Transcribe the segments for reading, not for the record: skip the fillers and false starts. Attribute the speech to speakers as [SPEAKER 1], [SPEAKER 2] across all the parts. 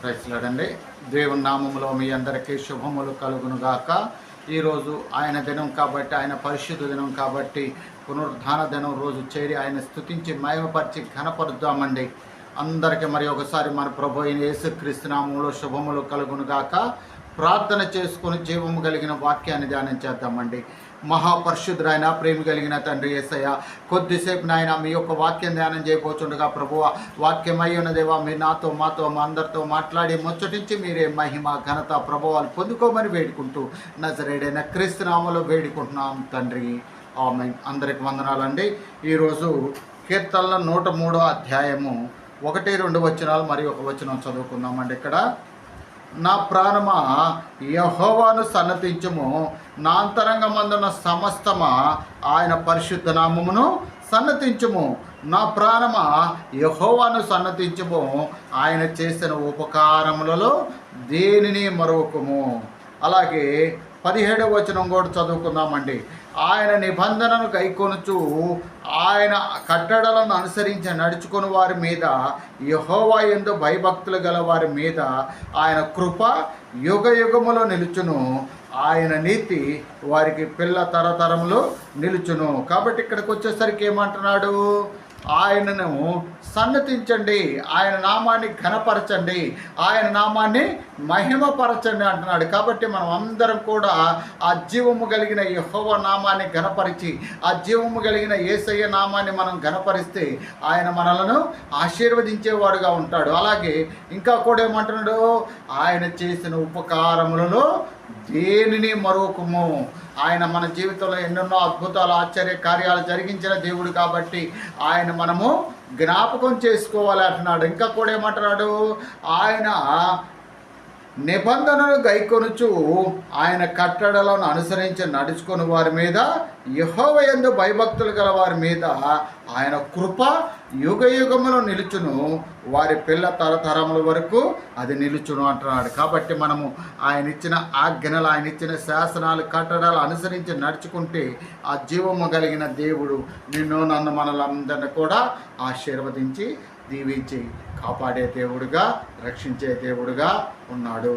[SPEAKER 1] ప్రైజ్లాడండి. దేవుని నామములో మీ అందరికీ శుభములు కలుగునుగాక. ఈరోజు ఆయన దినం కాబట్టి, ఆయన పరిశుద్ధ దినం కాబట్టి, పునరుద్ధాన దినం రోజు చేరి ఆయన స్తుతించి మహిమపరిచి ఘనపరుద్దామండి. అందరికీ మరి ఒకసారి మన ప్రభు అయిన యేసుక్రీస్తు నామములో శుభములు కలుగునుగాక. ప్రార్థన చేసుకుని జీవము కలిగిన వాక్యాన్ని ధ్యానం చేద్దామండి. మహాపరిశుద్ధుడైన ప్రేమ కలిగిన తండ్రి యేసయ్య, కొద్దిసేపు నాయన మీ యొక్క వాక్యం ధ్యానం చేయబోతుండగా ప్రభువ, వాక్యమై ఉన్నదేవా మీరు నాతో మాతో మా అందరితో మాట్లాడి ముచ్చటించి మీరే మహిమ ఘనత ప్రభావాలు పొందుకోమని వేడుకుంటూ నజరేడైన క్రీస్తు నామములో వేడుకుంటున్నాం తండ్రి, ఆమేన్. అందరికి వందనాలండి. ఈరోజు కీర్తనల 103వ అధ్యాయము 1-2 వచనాలు మరి ఒక వచనం చదువుకుందామండి. ఇక్కడ నా ప్రాణమా యెహోవాను సన్నతించుము, నా అంతరంగమందున్న సమస్తమా ఆయన పరిశుద్ధ నామమును సన్నతించుము. నా ప్రాణమా యెహోవాను సన్నతించుము, ఆయన చేసిన ఉపకారములలో దేనిని మరొకము. అలాగే 17వ వచనం కూడా చదువుకుందామండి. ఆయన నిబంధనను గైకొనుచు ఆయన కట్టడలను అనుసరించి నడుచుకుని వారి మీద, యెహోవా యందు భయభక్తులు గల వారి మీద ఆయన కృప యుగ యుగములో నిలుచును, ఆయన నీతి వారికి పిల్ల తరతరములు నిలుచును. కాబట్టి ఇక్కడికి వచ్చేసరికి ఏమంటున్నాడు? ఆయనను సన్నతించండి, ఆయన నామాన్ని ఘనపరచండి, ఆయన నామాన్ని మహిమపరచండి అంటున్నాడు. కాబట్టి మనం అందరం కూడా ఆ జీవము కలిగిన యెహోవా నామాన్ని ఘనపరిచి, ఆ జీవము కలిగిన యేసయ్య నామాన్ని మనం ఘనపరిస్తే ఆయన మనలను ఆశీర్వదించేవాడుగా ఉంటాడు. అలాగే ఇంకా కూడా ఏమంటున్నాడు? ఆయన చేసిన ఉపకారములలో దేనిని మరొకము. ఆయన మన జీవితంలో ఎన్నెన్నో అద్భుతాలు ఆశ్చర్య కార్యాలు జరిగించిన దేవుడు కాబట్టి ఆయన మనము జ్ఞాపకం చేసుకోవాలి అంటున్నాడు. ఇంకా కూడా ఏమంటున్నాడు? ఆయన నిబంధనలు గైకొనుచు ఆయన కట్టడలను అనుసరించి నడుచుకుని వారి మీద, యెహోవా యందు భయభక్తులు గల వారి మీద ఆయన కృప యుగ యుగములో నిలుచును, వారి పిల్ల తరతరముల వరకు అది నిలుచును అంటున్నాడు. కాబట్టి మనము ఆయన ఇచ్చిన ఆజ్ఞలు, ఆయన ఇచ్చిన శాసనాలు, కట్టడాలు అనుసరించి నడుచుకుంటే ఆ జీవము కలిగిన దేవుడు నిన్ను నన్ను మనలందరినీ కూడా ఆశీర్వదించి దీవించి కాపాడే దేవుడుగా, రక్షించే దేవుడుగా ఉన్నాడు.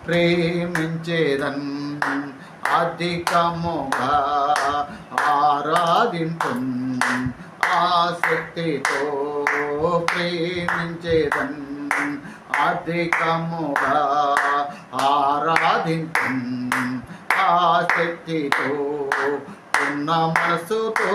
[SPEAKER 1] ప్రేమించేదన్ అధికముగా ఆరాధింతున్, ఆసక్తితో ప్రేమించేదన్ అధికముగా ఆరాధింతున్, ఆసక్తితో ఉన్న మనసుతో